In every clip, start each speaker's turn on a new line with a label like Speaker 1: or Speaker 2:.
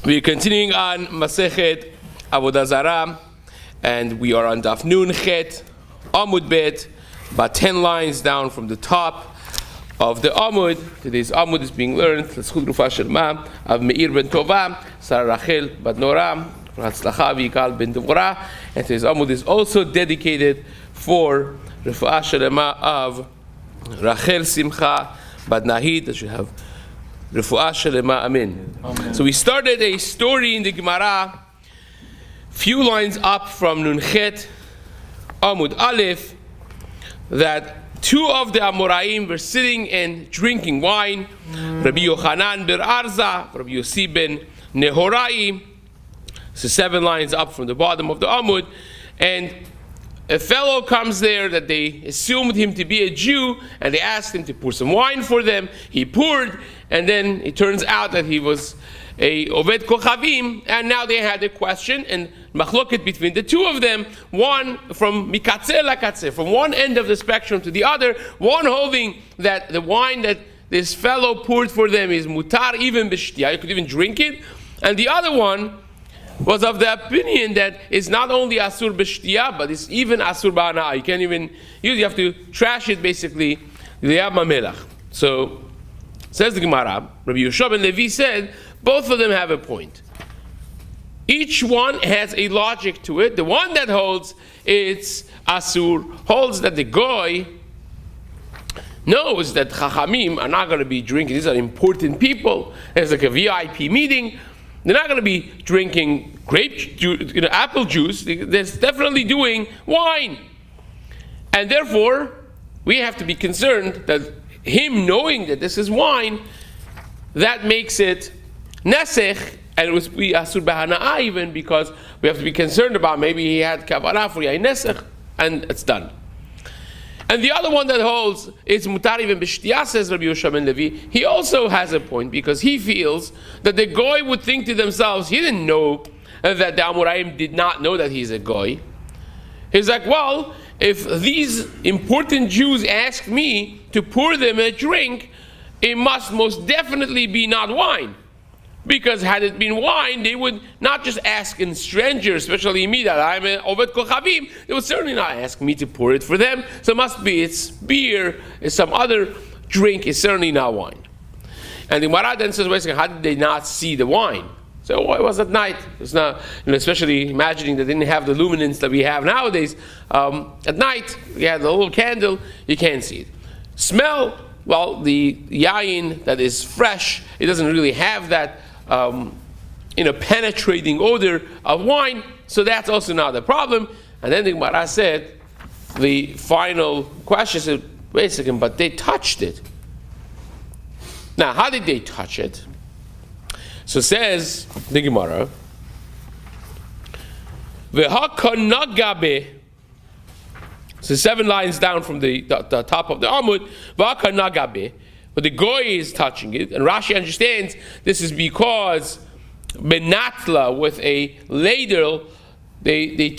Speaker 1: We're continuing on Mesechet Avodah Zarah, and we are on Daf Nun Chet Amud Bet, about 10 lines down from the top of the Amud. Today's Amud is being learned L'schut Rufa Shelma of Meir ben Tova, Sarah Rachel bat Nora, for Hatzlacha v'Yikal ben Devorah, and today's Amud is also dedicated for Rufa Shelma of Rachel Simcha bat Nahid, that should have Refuah Shelema, Amen. So we started a story in the Gemara, few lines up from Nun Chet Amud Aleph, that two of the Amoraim were sitting and drinking wine. Rabbi Yochanan ben Arza, Rabbi Yossi ben Nehorai. So 7 lines up from the bottom of the Amud, and a fellow comes there that they assumed him to be a Jew, and they asked him to pour some wine for them. He poured, and then it turns out that he was a Oved Kochavim, and now they had a question and machloket between the two of them, one from Mikatzeh Lakatzeh, from one end of the spectrum to the other, one holding that the wine that this fellow poured for them is mutar, even b'shtiyah, you could even drink it, and the other one was of the opinion that it's not only asur b'shtiyah, but it's even asur b'hana'ah. You can't even use it, you have to trash it basically, liyab mamelach. So, says the Gemara, Rabbi Yehoshua ben Levi said, both of them have a point. Each one has a logic to it. The one that holds it's asur, holds that the goy knows that chachamim are not going to be drinking. These are important people. It's like a VIP meeting. They're not going to be drinking grape juice, apple juice. They're definitely doing wine. And therefore, we have to be concerned that him knowing that this is wine, that makes it nesech, and it would be asur b'hana'ah even, because we have to be concerned about maybe he had kavanah for yain nesech, and it's done. And the other one that holds it's mutar even b'shtiyah, says Rabbi Yehoshua ben Levi, he also has a point, because he feels that the goy would think to themselves, he didn't know that the Amoraim did not know that he's a goy. He's like, well, if these important Jews ask me to pour them a drink, it must most definitely be not wine. Because had it been wine, they would not just ask a stranger, especially me, that I'm an Oved Kochavim, they would certainly not ask me to pour it for them. So it must be it's beer, it's some other drink, it's certainly not wine. And the Gemara then says, wait a second, how did they not see the wine? So it was at night. It's not, especially imagining they didn't have the luminance that we have nowadays. At night, you had a little candle, you can't see it. Smell, well, the yayin that is fresh, it doesn't really have that penetrating odor of wine, so that's also not a problem. And then the Gemara said, the final question said, wait a second, but they touched it. Now, how did they touch it? So says the Gemara, V'hakanagabe. So 7 lines down from the top of the Amud, V'hakanagabe. But the goy is touching it, and Rashi understands this is because benatla, with a ladle, they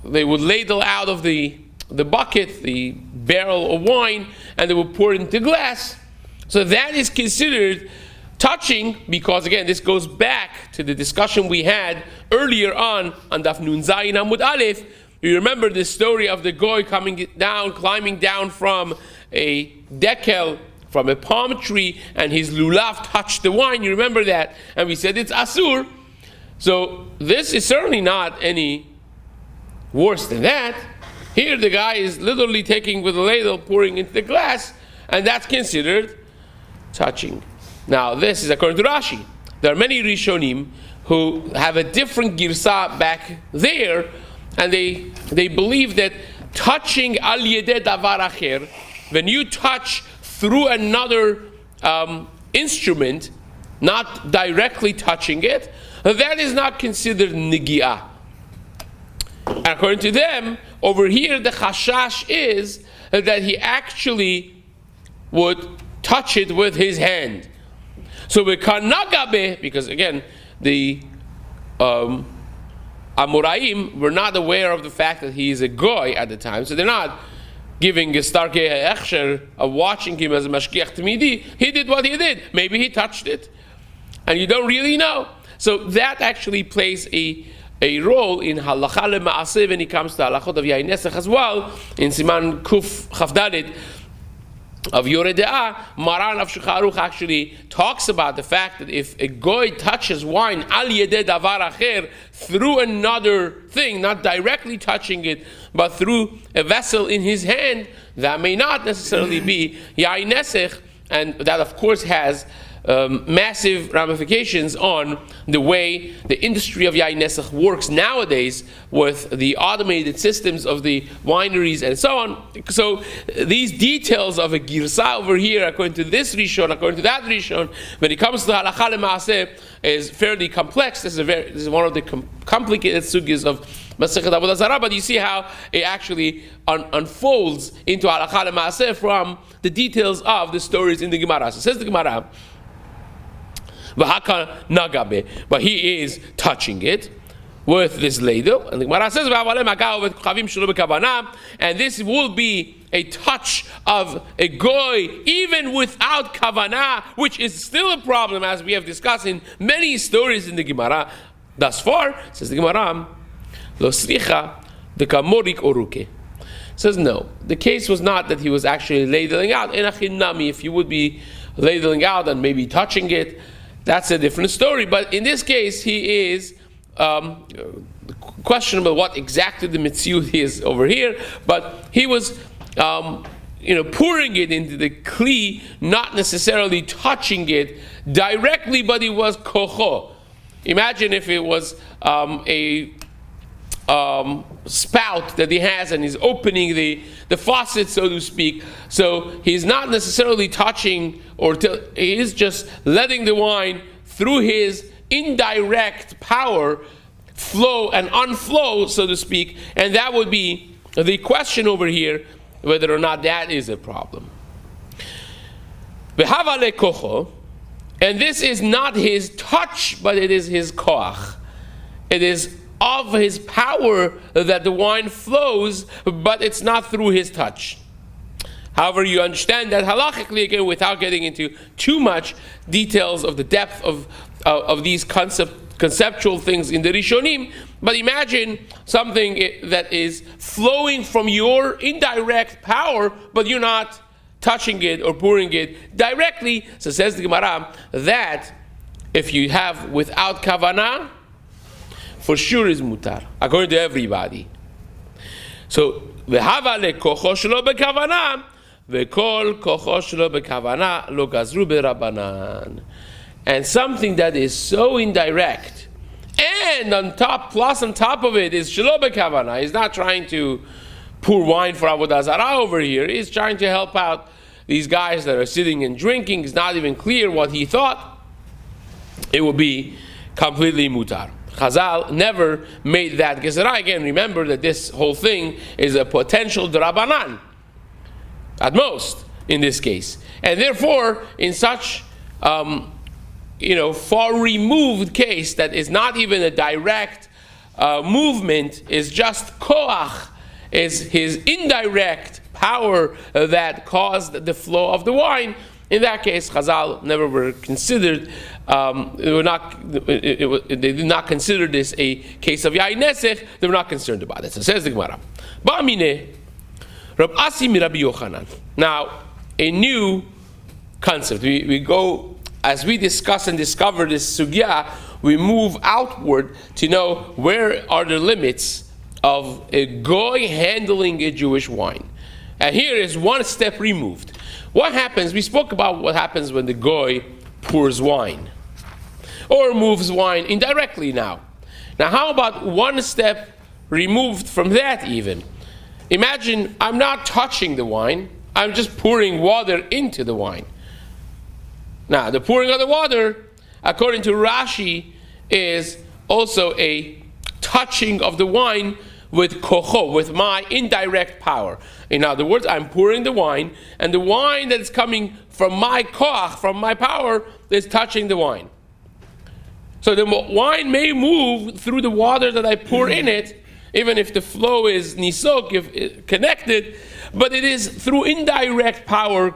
Speaker 1: would ladle out of the bucket, the barrel of wine, and they would pour it into glass. So that is considered touching, because again, this goes back to the discussion we had earlier on Daf Nun Zayin Amud Aleph. You remember the story of the goy climbing down from a dekel, from a palm tree, and his lulav touched the wine. You remember that? And we said it's asur. So this is certainly not any worse than that. Here the guy is literally taking with a ladle, pouring into the glass, and that's considered touching. Now this is according to Rashi. There are many Rishonim who have a different girsa back there, and they believe that touching al yedeh davar acher, when you touch through another instrument, not directly touching it, that is not considered nigi'ah. According to them, over here the chashash is that he actually would touch it with his hand. So v'kanagabe, because again, the Amoraim were not aware of the fact that he is a goy at the time, so they're not giving a starke echsher of watching him as a mashgiach tamidi. He did what he did. Maybe he touched it, and you don't really know. So that actually plays a role in halacha lema'aseh when it comes to halachot of yain nesach as well. In Siman Kuf Chavdalit of Yoreh De'ah, Maran of Shulchan Aruch actually talks about the fact that if a goy touches wine al yedeh davar acher, through another thing, not directly touching it, but through a vessel in his hand, that may not necessarily be yain nesach, and that of course has massive ramifications on the way the industry of yain nesach works nowadays with the automated systems of the wineries and so on. So these details of a girsa over here, according to this rishon, according to that rishon, when it comes to halacha lema'aseh, is fairly complex. This is one of the complicated sugis of Mesechet Avodah Zarah, but you see how it actually unfolds into halacha lema'aseh from the details of the stories in the Gemara. So says the Gemara, but he is touching it with this ladle, and the Gemara says, and this will be a touch of a goy even without kavanah, which is still a problem, as we have discussed in many stories in the Gemara thus far. Says the Gemara, lo sricha the kamorik oruke. Says no, the case was not that he was actually ladling out. If you would be ladling out and maybe touching it, that's a different story. But in this case, he is questionable what exactly the mitzvah is over here. But he was, pouring it into the kli, not necessarily touching it directly, but it was kocho. Imagine if it was a spout that he has, and he's opening the faucet, so to speak. So he's not necessarily touching, he is just letting the wine through his indirect power flow and unflow, so to speak. And that would be the question over here, whether or not that is a problem. And this is not his touch, but it is his koach. It is of his power that the wine flows, but it's not through his touch. However, you understand that halachically, again, without getting into too much details of the depth of these conceptual things in the Rishonim, but imagine something that is flowing from your indirect power, but you're not touching it or pouring it directly. So says the Gemara that if you have without kavanah, for sure is mutar, according to everybody. So v'hava lekocho shelo bekavanah, v'kol kocho shelo bekavanah lo gazru berabanan. And something that is so indirect, and on top of it is shelo bekavanah. He's not trying to pour wine for Avodah Zarah over here. He's trying to help out these guys that are sitting and drinking. It's not even clear what he thought. It will be completely mutar. Chazal never made that gezerah. Again, remember that this whole thing is a potential drabanan, at most, in this case. And therefore, in such far removed case that is not even a direct movement, is just koach, is his indirect power that caused the flow of the wine. In that case, Chazal never were considered. They did not consider this a case of yain nesach. They were not concerned about it. So says the Gemara, Ba'amine Rab Asi mi Rabbi Yochanan. Now, a new concept. We go, as we discuss and discover this sugya, we move outward to know where are the limits of a goy handling a Jewish wine. And here is one step removed. What happens? We spoke about what happens when the goy pours wine or moves wine indirectly now. Now, how about one step removed from that even? Imagine I'm not touching the wine, I'm just pouring water into the wine. Now, the pouring of the water, according to Rashi, is also a touching of the wine with kocho, with my indirect power. In other words, I'm pouring the wine, and the wine that is coming from my koach, from my power, is touching the wine. So the wine may move through the water that I pour in it, even if the flow is nisok, if connected, but it is through indirect power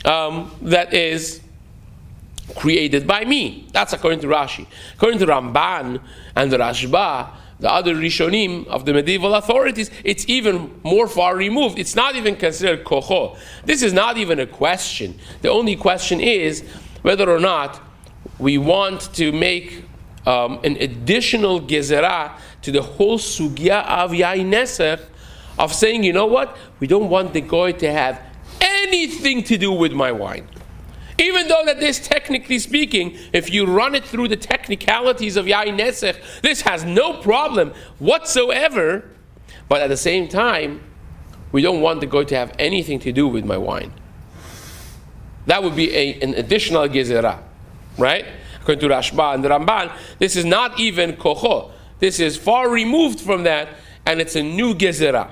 Speaker 1: that is created by me. That's according to Rashi. According to Ramban and the Rashba, the other Rishonim of the medieval authorities, it's even more far removed. It's not even considered kocho. This is not even a question. The only question is whether or not we want to make an additional gezerah to the whole sugya of yain nesach, of saying, you know what, we don't want the goy to have anything to do with my wine. Even though that this, technically speaking, if you run it through the technicalities of yain nesach, this has no problem whatsoever, but at the same time, we don't want the goy to have anything to do with my wine. That would be an additional gezerah, right? According to Rashba and the Ramban, this is not even kocho. This is far removed from that, and it's a new gezerah.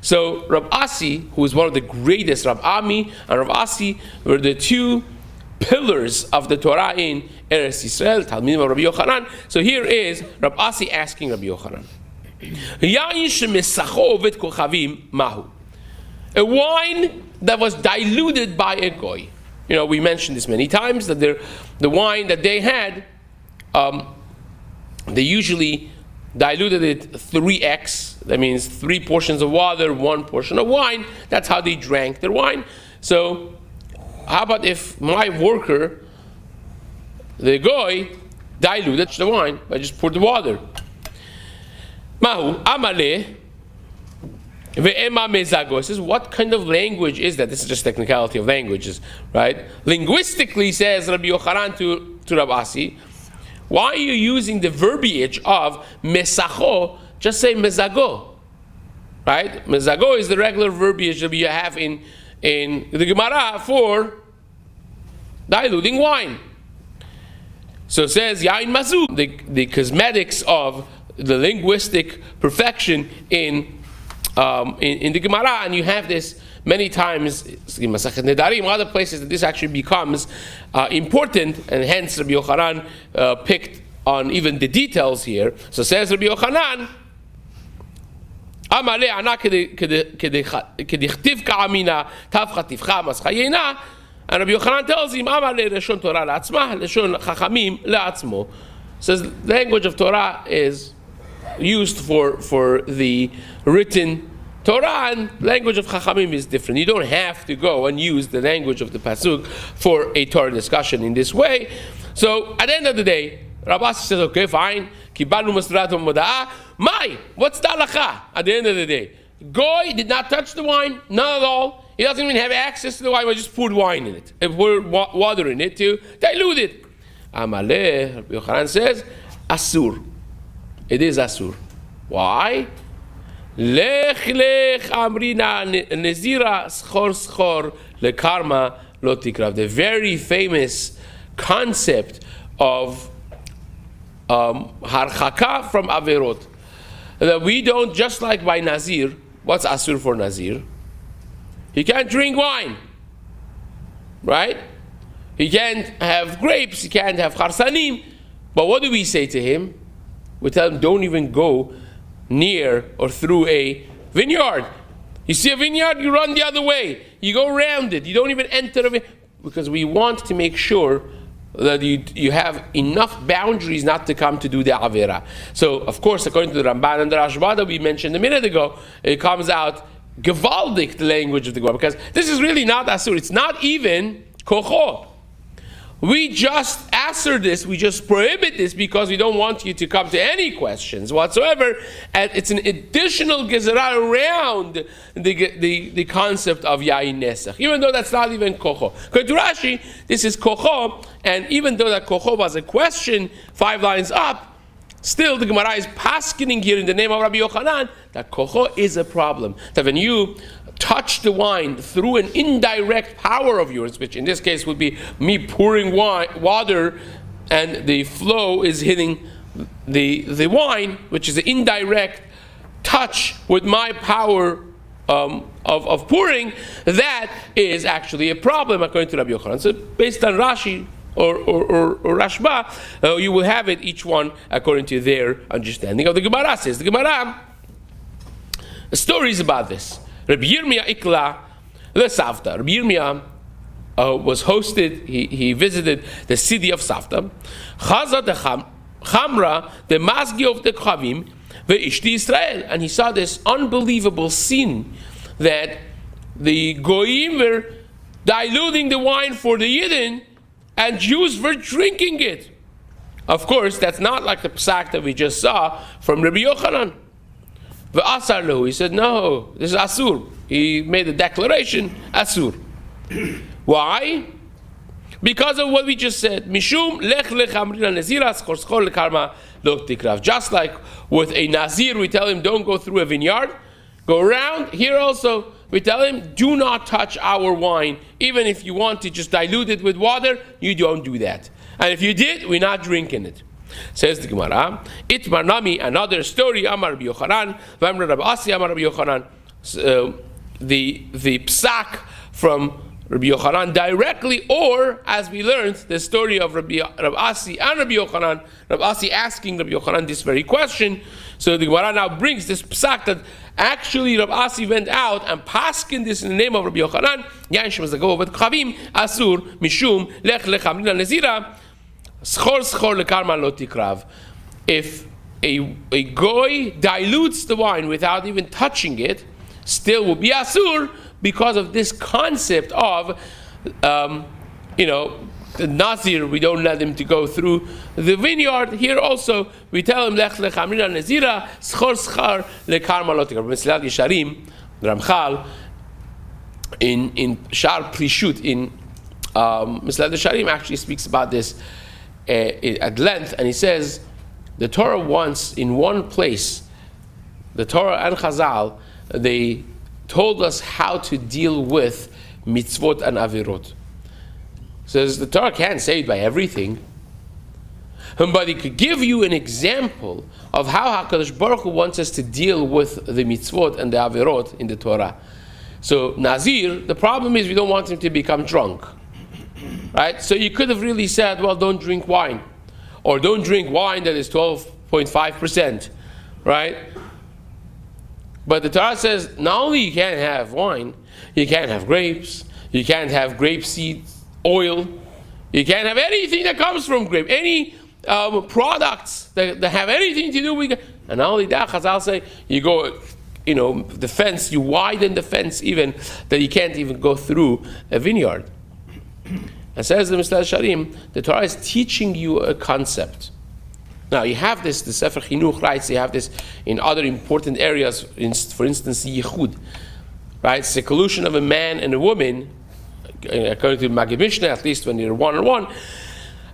Speaker 1: So Rav Asi, who is one of the greatest, Rav Ami and Rav Asi, were the two pillars of the Torah in Eretz Yisrael, Talmidim of Rabbi Yochanan. So here is Rav Asi asking Rabbi Yochanan, a wine that was diluted by a goy. You know, we mentioned this many times, that the wine that they had, they usually diluted it 3x. That means 3 portions of water, 1 portion of wine. That's how they drank their wine. So how about if my worker, the goy, diluted the wine? I just poured the water. Mahu amale ve'ema mezago. It says, what kind of language is that? This is just technicality of languages, right? Linguistically, says Rabbi Yochanan to Rav Asi, why are you using the verbiage of mesacho? Just say mezago, right? Mezago is the regular verbiage that you have in the Gemara for diluting wine. So it says yain mazug, the cosmetics of the linguistic perfection in the Gemara, and you have this many times in Mesechet Nedarim, other places, that this actually becomes important, and hence Rabbi Yochanan picked on even the details here. So says Rabbi Yochanan, Amale ana kedichtiv ka'amina tavcha tivcha maschayena, and Rabbi Yochanan tells him, Amale leshon Torah la'atzmah, leshon chachamim la'atzmo. Says the language of Torah is used for the written Torah, and language of Chachamim is different. You don't have to go and use the language of the Pasuk for a Torah discussion in this way. So at the end of the day, Rabbi says, okay, fine, kibalnu masrat moda'ah. Mai, what's the halacha? At the end of the day, Goy did not touch the wine, none at all. He doesn't even have access to the wine, but just poured wine in it, and poured water in it to dilute it. Amaleh, Rabbi Yochanan says, asur. It is asur. Why? Lech lech amrina nezira schor schor lekarma lo tikrav. The very famous concept of harchaka from averot. That we don't, just like by Nazir. What's asur for Nazir? He can't drink wine, right? He can't have grapes. He can't have charsanim. But what do we say to him? We tell him, don't even go near or through a vineyard. You see a vineyard, you run the other way. You go around it. You don't even enter the vineyard. Because we want to make sure that you have enough boundaries not to come to do the Avera. So, of course, according to the Ramban and the Rashba that we mentioned a minute ago, it comes out Gevaldik, the language of the Gemara. Because this is really not Asur. It's not even Kocho. We just answer this, we just prohibit this because we don't want you to come to any questions whatsoever. And it's an additional gezerah around the concept of yain nesach, even though that's not even kocho. According to Rashi, this is kocho, and even though that kocho was a question 5 lines up, still the Gemara is paskening here in the name of Rabbi Yochanan that kocho is a problem. That when you touch the wine through an indirect power of yours, which in this case would be me pouring water, and the flow is hitting the wine, which is an indirect touch with my power of pouring, that is actually a problem according to Rabbi Yochanan. So based on Rashi or Rashba, you will have it, each one according to their understanding of the Gemara. Says the Gemara, stories about this. Rabbi Yirmiyah ikla lesavta. Rabbi Yirmiyah was hosted. He visited the city of Safta. Chaza the Chamra, the Masgi of the Chavim, the Ishti Yisrael, and he saw this unbelievable scene that the Goyim were diluting the wine for the Yidden, and Jews were drinking it. Of course, that's not like the psak that we just saw from Rabbi Yochanan. V'asar lehu, he said, no, this is asur. He made a declaration, asur. Why? Because of what we just said. Mishum lech lech amrina nazira schor schor lekarma lo tikrav. Just like with a nazir, we tell him don't go through a vineyard, go around. Here also, we tell him do not touch our wine. Even if you want to just dilute it with water, you don't do that. And if you did, we're not drinking it. Says the Gemara, Itmar Nami, another story, Amar Rabbi Yochanan, Vamra Rabbi Asi, Amar Rabbi Yochanan, the psak from Rabbi Yochanan directly, or as we learned, the story of Rabbi Asi and Rabbi Yochanan, Rabbi Asi asking Rabbi Yochanan this very question. So the Gemara now brings this psak that actually Rabbi Asi went out and paskin this in the name of Rabbi Yochanan, Yain Shem Zago Vet Chavim, Asur, Mishum, Lech Lech Amrina Nezira, Schor schor lekarma lo tikrav. If a goy dilutes the wine without even touching it, still will be asur because of this concept of, the nazir. We don't let him to go through the vineyard. Here also we tell him lech lech amrina nezira schor schor lekarma lo tikrav. Mesechet Yesharim, Ramchal in Shar Plishut in Mesechet Yesharim actually speaks about this at length, and he says the Torah wants in one place, the Torah and Chazal, they told us how to deal with mitzvot and avirot. Says the Torah can't save by everything, but it could give you an example of how HaKadosh Baruch Hu wants us to deal with the mitzvot and the avirot in the Torah. So Nazir, the problem is we don't want him to become drunk. Right? So you could have really said, well, don't drink wine. Or don't drink wine that is 12.5%. Right? But the Torah says, not only you can't have wine, you can't have grapes, you can't have grapeseed oil, you can't have anything that comes from grape, any products that have anything to do with. And not only that, Chazal say, you go, the fence, you widen the fence even, that you can't even go through a vineyard. And says the Mesechet Yesharim, the Torah is teaching you a concept. Now you have this, the Sefer Chinuch writes, you have this in other important areas, for instance, Yichud, right? Seclusion of a man and a woman, according to Maggid Mishnah, at least when you're one-on-one,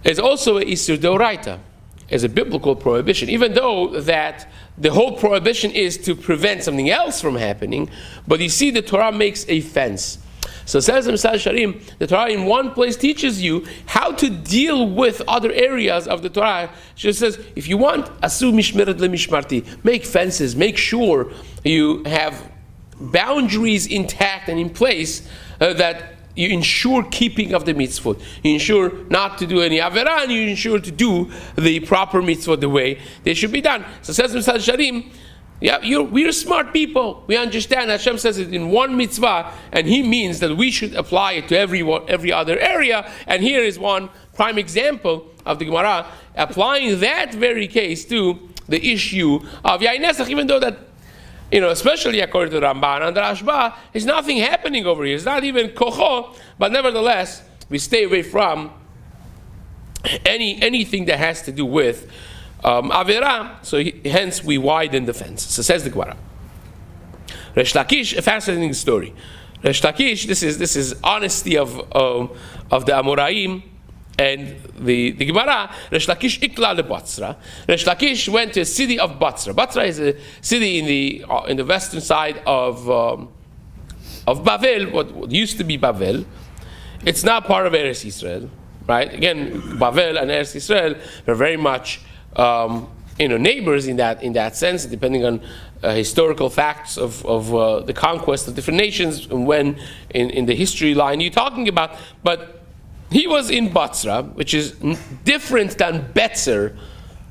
Speaker 1: is also a Isur Deoraita, is a biblical prohibition, even though that the whole prohibition is to prevent something else from happening, but you see the Torah makes a fence. So says the Mesechet Yesharim, the Torah in one place teaches you how to deal with other areas of the Torah. She says, if you want, asu mishmeret lemishmarti, make fences, make sure you have boundaries intact and in place that you ensure keeping of the mitzvot. You ensure not to do any avera, and you ensure to do the proper mitzvot the way they should be done. So says the Mesechet Yesharim, yeah, we're smart people. We understand Hashem says it in one mitzvah, and He means that we should apply it to every other area. And here is one prime example of the Gemara applying that very case to the issue of Yain Nesach, even though that, especially according to Ramban and the Rashba, there's nothing happening over here. It's not even kocho, but nevertheless, we stay away from anything that has to do with Avera, so hence we widen the fence. So says the Gemara. Resh Lakish, a fascinating story. Resh Lakish, this is honesty of the Amoraim and the Gemara. Resh Lakish ikla le Batzra. Resh Lakish went to the city of Batzra. Batzra is a city in the western side of Bavel, what used to be Bavel. It's not part of Eretz Yisrael, right? Again, Bavel and Eretz Yisrael are very much neighbors in that sense, depending on historical facts of the conquest of different nations and when in the history line you're talking about. But he was in Batzra, which is different than Betzer,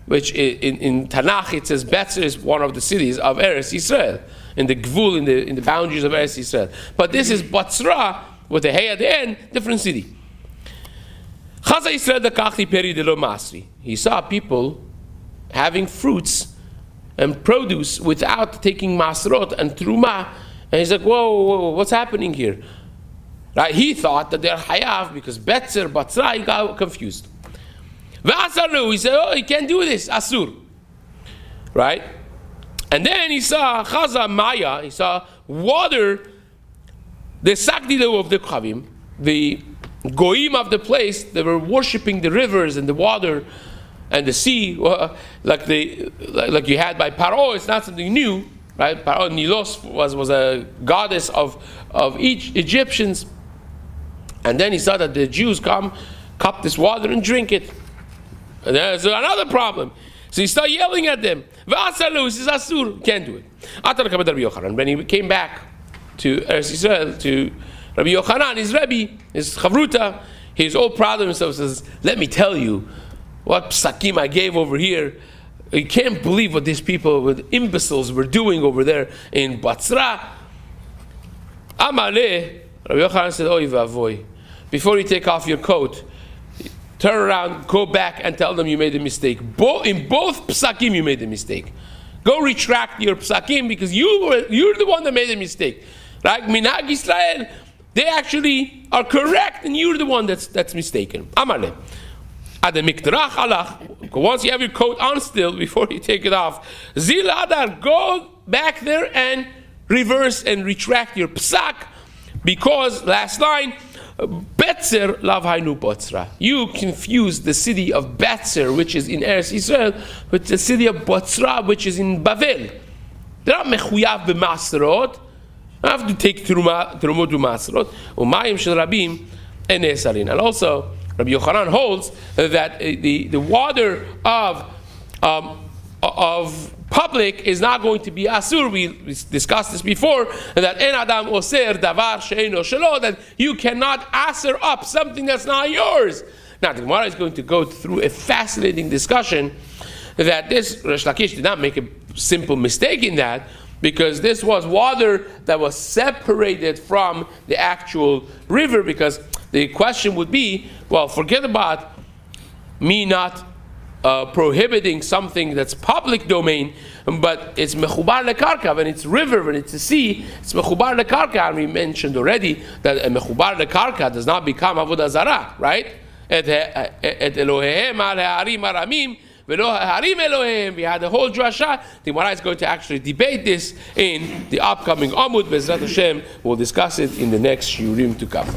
Speaker 1: which in Tanakh it says Betzer is one of the cities of Eretz Yisrael, in the Gvul, in the boundaries of Eretz Yisrael. But this is Batzra, with a hey at the end, different city. He saw people having fruits and produce without taking masrot and truma, and he's like, whoa, what's happening here? Right? He thought that they're hayav because betzer, batzra, he got confused. He said, oh, he can't do this, asur. Right? And then he saw chaza maya, he saw water, the sakdilu of the khavim, the goyim of the place, they were worshipping the rivers and the water and the sea, like you had by Paro. It's not something new, right? Paro Nilos was a goddess of each Egyptians, and then he saw that the Jews come, cup this water and drink it. And there's another problem. So he started yelling at them. V'asalu, he says, asur, can't do it. When he came back to Eretz Yisrael, to Rabbi Yochanan, his Rebbe, his Chavruta, he's all proud of himself, says, let me tell you what psakim I gave over here. You can't believe what these people, what imbeciles were doing over there in Batzra. Amaleh, Rabbi Yochanan said, oy vavoy, before you take off your coat, turn around, go back and tell them you made a mistake. In both psakim you made a mistake. Go retract your psakim because you're the one that made a mistake. Right? Minhag Yisrael, they actually are correct and you're the one that's mistaken. Amaleh. Once you have your coat on still, before you take it off, Zil Adar, go back there and reverse and retract your psak, because, last line, Betzer lav hainu Botzra. You confused the city of Betzer, which is in Eretz Yisrael, with the city of Botzra, which is in Bavel. They're not mechuyav b'masrot. I have to take trumot to masrot. Umayim shel rabim enesarin. And also, Rabbi Yochanan holds that the water of public is not going to be asur. We discussed this before, that en adam oser davar she'eino shelo, that you cannot asur up something that's not yours. Now the Gemara is going to go through a fascinating discussion that this Resh Lakish did not make a simple mistake in that, because this was water that was separated from the actual river, because the question would be, well, forget about me not prohibiting something that's public domain, but it's mechubar lekarka, when it's river, when it's a sea, it's mechubar lekarka, and we mentioned already that a mechubar lekarka does not become Avodah Zarah, right? Et Elohehem al ha'arim aramim, v'lo ha'arim Elohehem. We had the whole drasha. The Gemara is going to actually debate this in the upcoming Amud. Bezrat Hashem, we'll discuss it in the next shiurim to come.